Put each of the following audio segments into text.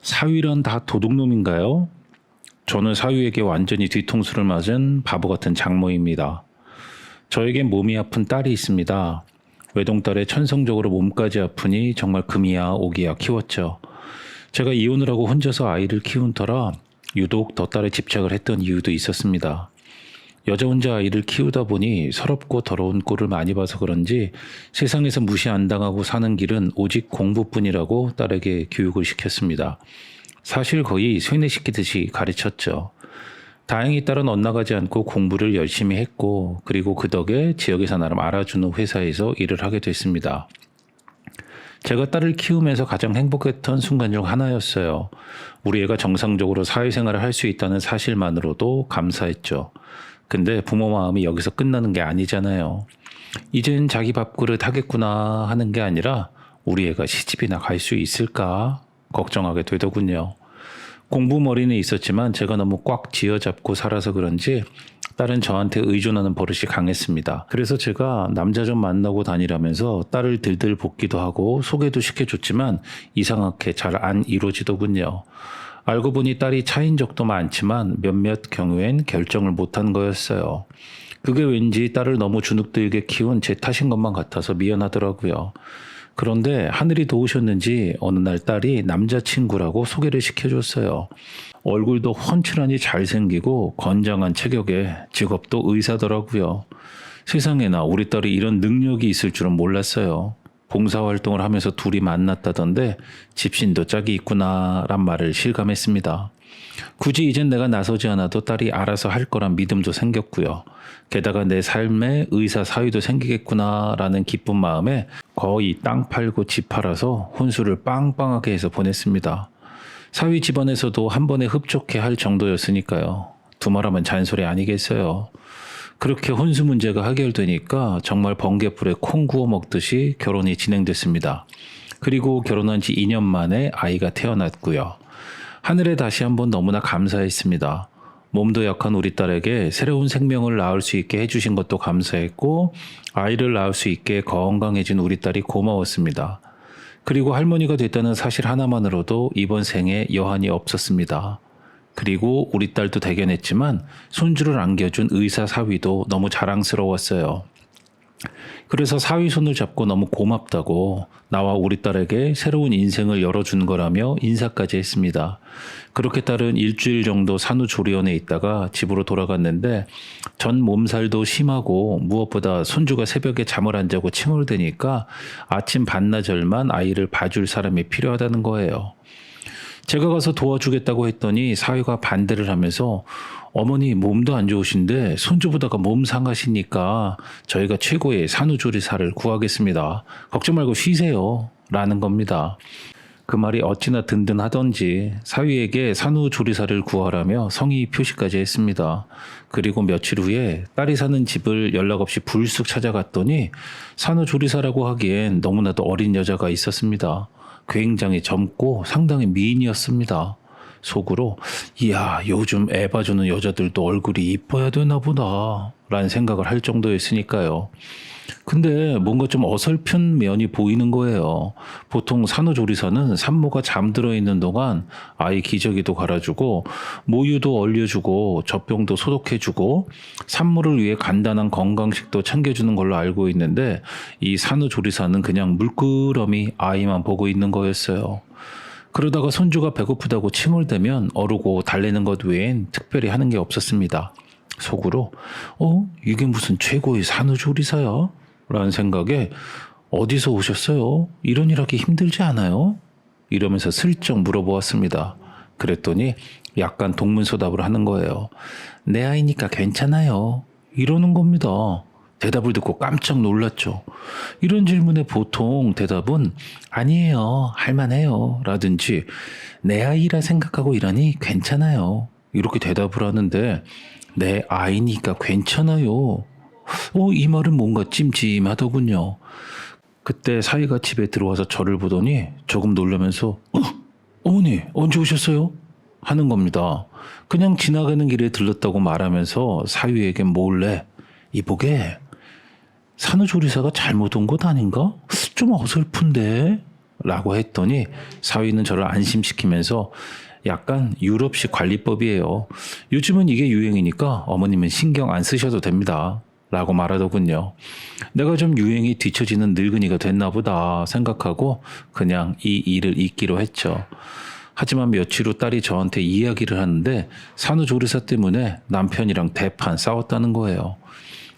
사위란 다 도둑놈인가요? 저는 사위에게 완전히 뒤통수를 맞은 바보 같은 장모입니다. 저에겐 몸이 아픈 딸이 있습니다. 외동딸에 천성적으로 몸까지 아프니 정말 금이야 오기야 키웠죠. 제가 이혼을 하고 혼자서 아이를 키운 터라 유독 더 딸에 집착을 했던 이유도 있었습니다. 여자 혼자 아이를 키우다 보니 서럽고 더러운 꼴을 많이 봐서 그런지 세상에서 무시 안 당하고 사는 길은 오직 공부뿐이라고 딸에게 교육을 시켰습니다. 사실 거의 쇠뇌시키듯이 가르쳤죠. 다행히 딸은 엇나가지 않고 공부를 열심히 했고 그리고 그 덕에 지역에서 나름 알아주는 회사에서 일을 하게 됐습니다. 제가 딸을 키우면서 가장 행복했던 순간 중 하나였어요. 우리 애가 정상적으로 사회생활을 할 수 있다는 사실만으로도 감사했죠. 근데 부모 마음이 여기서 끝나는 게 아니잖아요. 이젠 자기 밥그릇 하겠구나 하는 게 아니라 우리 애가 시집이나 갈 수 있을까 걱정하게 되더군요. 공부머리는 있었지만 제가 너무 꽉 쥐어잡고 살아서 그런지 딸은 저한테 의존하는 버릇이 강했습니다. 그래서 제가 남자 좀 만나고 다니라면서 딸을 들들 볶기도 하고 소개도 시켜줬지만 이상하게 잘 안 이루어지더군요. 알고 보니 딸이 차인 적도 많지만 몇몇 경우엔 결정을 못한 거였어요. 그게 왠지 딸을 너무 주눅들게 키운 제 탓인 것만 같아서 미안하더라고요. 그런데 하늘이 도우셨는지 어느 날 딸이 남자친구라고 소개를 시켜줬어요. 얼굴도 훤칠하니 잘생기고 건장한 체격에 직업도 의사더라고요. 세상에나 우리 딸이 이런 능력이 있을 줄은 몰랐어요. 봉사활동을 하면서 둘이 만났다던데 집신도 짝이 있구나란 말을 실감했습니다. 굳이 이젠 내가 나서지 않아도 딸이 알아서 할 거란 믿음도 생겼고요. 게다가 내 삶에 의사 사위도 생기겠구나라는 기쁜 마음에 거의 땅 팔고 집 팔아서 혼수를 빵빵하게 해서 보냈습니다. 사위 집안에서도 한 번에 흡족해 할 정도였으니까요. 두말하면 잔소리 아니겠어요. 그렇게 혼수 문제가 해결되니까 정말 번개불에 콩 구워 먹듯이 결혼이 진행됐습니다. 그리고 결혼한 지 2년 만에 아이가 태어났고요. 하늘에 다시 한번 너무나 감사했습니다. 몸도 약한 우리 딸에게 새로운 생명을 낳을 수 있게 해주신 것도 감사했고 아이를 낳을 수 있게 건강해진 우리 딸이 고마웠습니다. 그리고 할머니가 됐다는 사실 하나만으로도 이번 생에 여한이 없었습니다. 그리고 우리 딸도 대견했지만 손주를 안겨준 의사 사위도 너무 자랑스러웠어요. 그래서 사위 손을 잡고 너무 고맙다고 나와 우리 딸에게 새로운 인생을 열어준 거라며 인사까지 했습니다. 그렇게 딸은 일주일 정도 산후조리원에 있다가 집으로 돌아갔는데 전 몸살도 심하고 무엇보다 손주가 새벽에 잠을 안 자고 칭얼대니까 아침 반나절만 아이를 봐줄 사람이 필요하다는 거예요. 제가 가서 도와주겠다고 했더니 사위가 반대를 하면서 어머니 몸도 안 좋으신데 손주보다가 몸 상하시니까 저희가 최고의 산후조리사를 구하겠습니다. 걱정 말고 쉬세요. 라는 겁니다. 그 말이 어찌나 든든하던지 사위에게 산후조리사를 구하라며 성의 표시까지 했습니다. 그리고 며칠 후에 딸이 사는 집을 연락 없이 불쑥 찾아갔더니 산후조리사라고 하기엔 너무나도 어린 여자가 있었습니다. 굉장히 젊고 상당히 미인이었습니다. 속으로 이야 요즘 애 봐주는 여자들도 얼굴이 이뻐야 되나 보다 라는 생각을 할 정도였으니까요. 근데 뭔가 좀 어설픈 면이 보이는 거예요. 보통 산후조리사는 산모가 잠들어 있는 동안 아이 기저귀도 갈아주고 모유도 얼려주고 젖병도 소독해주고 산모를 위해 간단한 건강식도 챙겨주는 걸로 알고 있는데 이 산후조리사는 그냥 물끄러미 아이만 보고 있는 거였어요. 그러다가 손주가 배고프다고 칭얼대면 어르고 달래는 것 외엔 특별히 하는 게 없었습니다. 속으로 이게 무슨 최고의 산후조리사야? 라는 생각에 어디서 오셨어요? 이런 일 하기 힘들지 않아요? 이러면서 슬쩍 물어보았습니다. 그랬더니 약간 동문서답을 하는 거예요. 내 아이니까 괜찮아요. 이러는 겁니다. 대답을 듣고 깜짝 놀랐죠. 이런 질문에 보통 대답은 아니에요, 할만해요 라든지 내 아이라 생각하고 일하니 괜찮아요 이렇게 대답을 하는데 내 아이니까 괜찮아요. 이 말은 뭔가 찜찜하더군요. 그때 사위가 집에 들어와서 저를 보더니 조금 놀라면서 어머니 언제 오셨어요? 하는 겁니다. 그냥 지나가는 길에 들렀다고 말하면서 사위에게 몰래 이보게 산후조리사가 잘못 온 것 아닌가? 좀 어설픈데? 라고 했더니 사위는 저를 안심시키면서 약간 유럽식 관리법이에요. 요즘은 이게 유행이니까 어머님은 신경 안 쓰셔도 됩니다. 라고 말하더군요. 내가 좀 유행이 뒤처지는 늙은이가 됐나 보다 생각하고 그냥 이 일을 잊기로 했죠. 하지만 며칠 후 딸이 저한테 이야기를 하는데 산후조리사 때문에 남편이랑 대판 싸웠다는 거예요.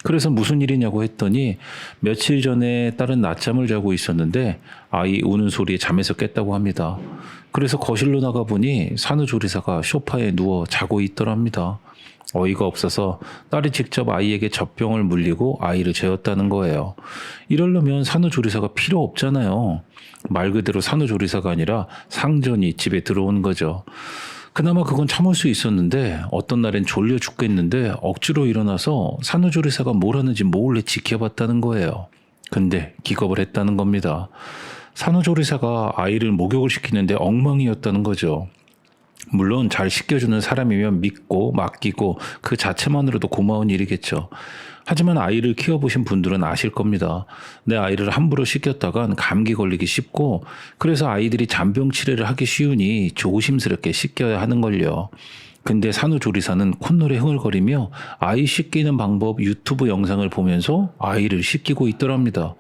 그래서 무슨 일이냐고 했더니 며칠 전에 딸은 낮잠을 자고 있었는데 아이 우는 소리에 잠에서 깼다고 합니다. 그래서 거실로 나가보니 산후조리사가 소파에 누워 자고 있더랍니다. 어이가 없어서 딸이 직접 아이에게 젖병을 물리고 아이를 재웠다는 거예요. 이러려면 산후조리사가 필요 없잖아요. 말 그대로 산후조리사가 아니라 상전이 집에 들어온 거죠. 그나마 그건 참을 수 있었는데 어떤 날엔 졸려 죽겠는데 억지로 일어나서 산후조리사가 뭘 하는지 몰래 지켜봤다는 거예요. 근데 기겁을 했다는 겁니다. 산후조리사가 아이를 목욕을 시키는데 엉망이었다는 거죠. 물론 잘 씻겨주는 사람이면 믿고 맡기고 그 자체만으로도 고마운 일이겠죠. 하지만 아이를 키워보신 분들은 아실 겁니다. 내 아이를 함부로 씻겼다간 감기 걸리기 쉽고 그래서 아이들이 잔병 치레를 하기 쉬우니 조심스럽게 씻겨야 하는 걸요. 근데 산후조리사는 콧노래 흥얼거리며 아이 씻기는 방법 유튜브 영상을 보면서 아이를 씻기고 있더랍니다.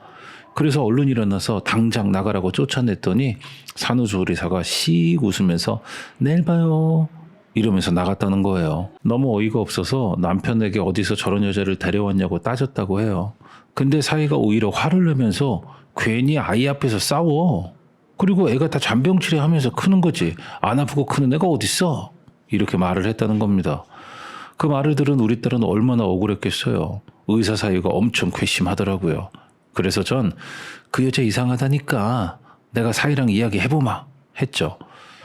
그래서 얼른 일어나서 당장 나가라고 쫓아냈더니 산후조리사가 씩 웃으면서 내일 봐요 이러면서 나갔다는 거예요. 너무 어이가 없어서 남편에게 어디서 저런 여자를 데려왔냐고 따졌다고 해요. 근데 사위가 오히려 화를 내면서 괜히 아이 앞에서 싸워. 그리고 애가 다 잔병치레 하면서 크는 거지. 안 아프고 크는 애가 어딨어. 이렇게 말을 했다는 겁니다. 그 말을 들은 우리 딸은 얼마나 억울했겠어요. 의사 사위가 엄청 괘씸하더라고요. 그래서 전 그 여자 이상하다니까 내가 사위랑 이야기해보마 했죠.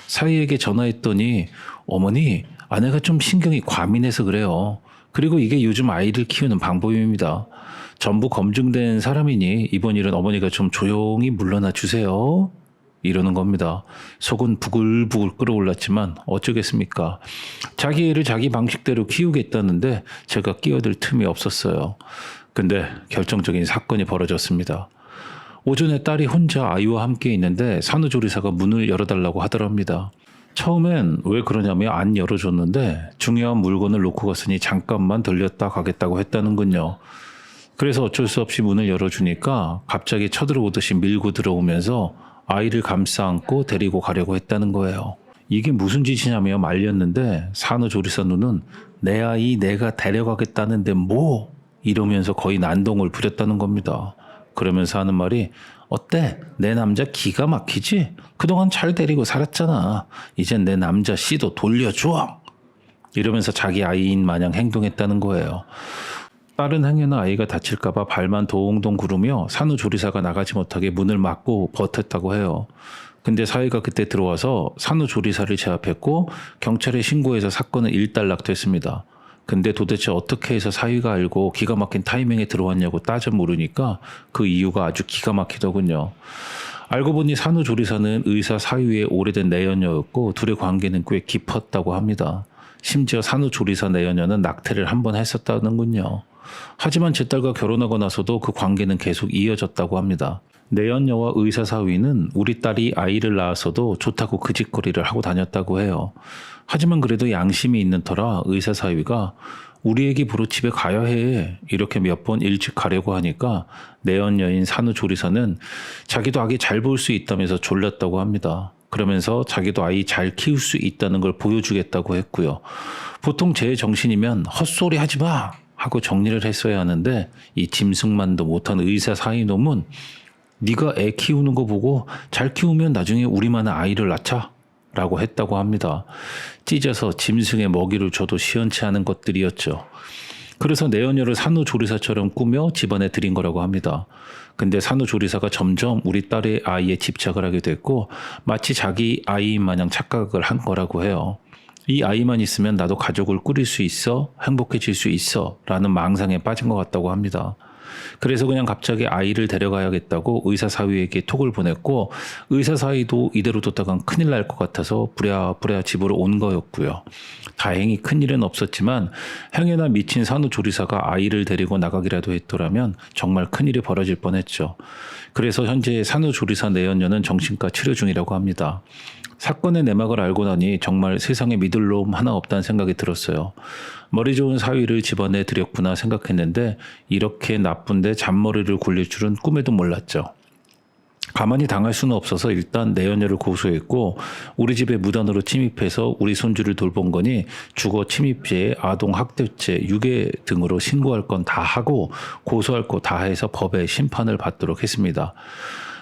사위에게 전화했더니 어머니 아내가 좀 신경이 과민해서 그래요. 그리고 이게 요즘 아이를 키우는 방법입니다. 전부 검증된 사람이니 이번 일은 어머니가 좀 조용히 물러나 주세요. 이러는 겁니다. 속은 부글부글 끓어올랐지만 어쩌겠습니까. 자기 애를 자기 방식대로 키우겠다는데 제가 끼어들 틈이 없었어요. 근데 결정적인 사건이 벌어졌습니다. 오전에 딸이 혼자 아이와 함께 있는데 산후조리사가 문을 열어달라고 하더랍니다. 처음엔 왜 그러냐며 안 열어줬는데 중요한 물건을 놓고 갔으니 잠깐만 들렸다 가겠다고 했다는군요. 그래서 어쩔 수 없이 문을 열어주니까 갑자기 쳐들어오듯이 밀고 들어오면서 아이를 감싸 안고 데리고 가려고 했다는 거예요. 이게 무슨 짓이냐며 말렸는데 산후조리사 눈은 내 아이 내가 데려가겠다는데 뭐? 이러면서 거의 난동을 부렸다는 겁니다. 그러면서 하는 말이 어때? 내 남자 기가 막히지? 그동안 잘 데리고 살았잖아. 이젠 내 남자 씨도 돌려줘. 이러면서 자기 아이인 마냥 행동했다는 거예요. 딸은 행여나 아이가 다칠까봐 발만 동동 구르며 산후조리사가 나가지 못하게 문을 막고 버텼다고 해요. 근데 사위가 그때 들어와서 산후조리사를 제압했고 경찰에 신고해서 사건은 일단락됐습니다. 근데 도대체 어떻게 해서 사위가 알고 기가 막힌 타이밍에 들어왔냐고 따져 물으니까 그 이유가 아주 기가 막히더군요. 알고 보니 산후조리사는 의사 사위의 오래된 내연녀였고 둘의 관계는 꽤 깊었다고 합니다. 심지어 산후조리사 내연녀는 낙태를 한 번 했었다는군요. 하지만 제 딸과 결혼하고 나서도 그 관계는 계속 이어졌다고 합니다. 내연녀와 의사 사위는 우리 딸이 아이를 낳아서도 좋다고 그 짓거리를 하고 다녔다고 해요. 하지만 그래도 양심이 있는 터라 의사 사위가 우리 애기 보러 집에 가야 해 이렇게 몇 번 일찍 가려고 하니까 내연녀인 산후조리사는 자기도 아기 잘 볼 수 있다면서 졸랐다고 합니다. 그러면서 자기도 아이 잘 키울 수 있다는 걸 보여주겠다고 했고요. 보통 제 정신이면 헛소리 하지 마 하고 정리를 했어야 하는데 이 짐승만도 못한 의사 사위놈은 네가 애 키우는 거 보고 잘 키우면 나중에 우리만의 아이를 낳자 라고 했다고 합니다. 찢어서 짐승의 먹이를 줘도 시원치 않은 것들이었죠. 그래서 내연녀를 산후조리사처럼 꾸며 집안에 들인 거라고 합니다. 근데 산후조리사가 점점 우리 딸의 아이에 집착을 하게 됐고 마치 자기 아이인 마냥 착각을 한 거라고 해요. 이 아이만 있으면 나도 가족을 꾸릴 수 있어, 행복해질 수 있어 라는 망상에 빠진 것 같다고 합니다. 그래서 그냥 갑자기 아이를 데려가야겠다고 의사 사위에게 톡을 보냈고 의사 사위도 이대로 뒀다간 큰일 날 것 같아서 부랴부랴 집으로 온 거였고요. 다행히 큰일은 없었지만 행여나 미친 산후조리사가 아이를 데리고 나가기라도 했더라면 정말 큰일이 벌어질 뻔했죠. 그래서 현재 산후조리사 내연녀는 정신과 치료 중이라고 합니다. 사건의 내막을 알고 나니 정말 세상에 믿을 놈 하나 없다는 생각이 들었어요. 머리 좋은 사위를 집어내 드렸구나 생각했는데 이렇게 나쁜데 잔머리를 굴릴 줄은 꿈에도 몰랐죠. 가만히 당할 수는 없어서 일단 내연녀를 고소했고 우리 집에 무단으로 침입해서 우리 손주를 돌본 거니 주거 침입죄, 아동 학대죄, 유괴 등으로 신고할 건 다 하고 고소할 거 다 해서 법의 심판을 받도록 했습니다.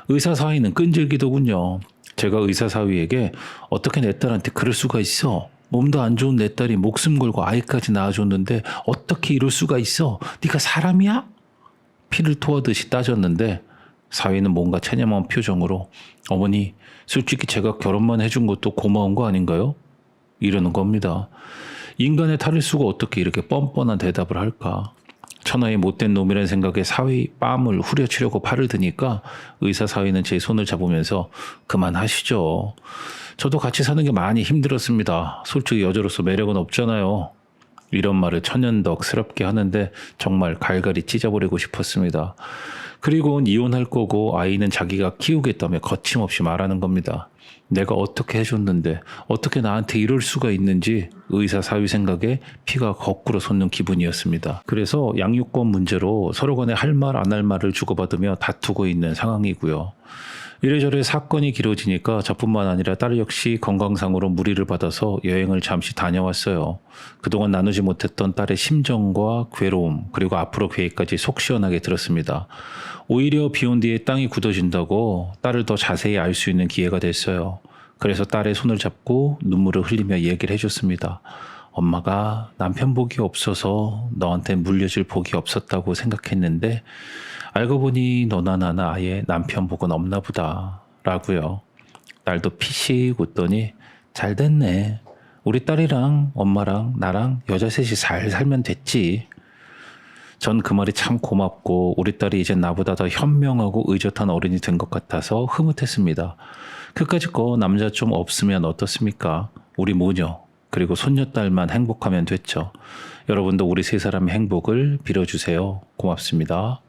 의사 사위는 끈질기더군요. 제가 의사 사위에게 어떻게 내 딸한테 그럴 수가 있어? 몸도 안 좋은 내 딸이 목숨 걸고 아이까지 낳아줬는데 어떻게 이럴 수가 있어? 네가 사람이야? 피를 토하듯이 따졌는데 사위는 뭔가 체념한 표정으로 어머니 솔직히 제가 결혼만 해준 것도 고마운 거 아닌가요? 이러는 겁니다. 인간의 탈을 수가 어떻게 이렇게 뻔뻔한 대답을 할까? 천하의 못된 놈이라는 생각에 사위 뺨을 후려치려고 팔을 드니까 의사 사위는 제 손을 잡으면서 그만하시죠. 저도 같이 사는 게 많이 힘들었습니다. 솔직히 여자로서 매력은 없잖아요. 이런 말을 천연덕스럽게 하는데 정말 갈갈이 찢어버리고 싶었습니다. 그리고는 이혼할 거고 아이는 자기가 키우겠다며 거침없이 말하는 겁니다. 내가 어떻게 해줬는데 어떻게 나한테 이럴 수가 있는지 의사 사위 생각에 피가 거꾸로 솟는 기분이었습니다. 그래서 양육권 문제로 서로 간에 할 말 안 할 말을 주고받으며 다투고 있는 상황이고요. 이래저래 사건이 길어지니까 저뿐만 아니라 딸 역시 건강상으로 무리를 받아서 여행을 잠시 다녀왔어요. 그동안 나누지 못했던 딸의 심정과 괴로움 그리고 앞으로 계획까지 속 시원하게 들었습니다. 오히려 비온 뒤에 땅이 굳어진다고 딸을 더 자세히 알 수 있는 기회가 됐어요. 그래서 딸의 손을 잡고 눈물을 흘리며 얘기를 해줬습니다. 엄마가 남편 복이 없어서 너한테 물려줄 복이 없었다고 생각했는데 알고 보니 너나 나나 아예 남편 복은 없나 보다 라고요. 딸도 피식 웃더니 잘 됐네. 우리 딸이랑 엄마랑 나랑 여자 셋이 잘 살면 됐지. 전 그 말이 참 고맙고 우리 딸이 이제 나보다 더 현명하고 의젓한 어른이 된 것 같아서 흐뭇했습니다. 그까짓 거 남자 좀 없으면 어떻습니까? 우리 모녀 그리고 손녀딸만 행복하면 됐죠. 여러분도 우리 세 사람의 행복을 빌어주세요. 고맙습니다.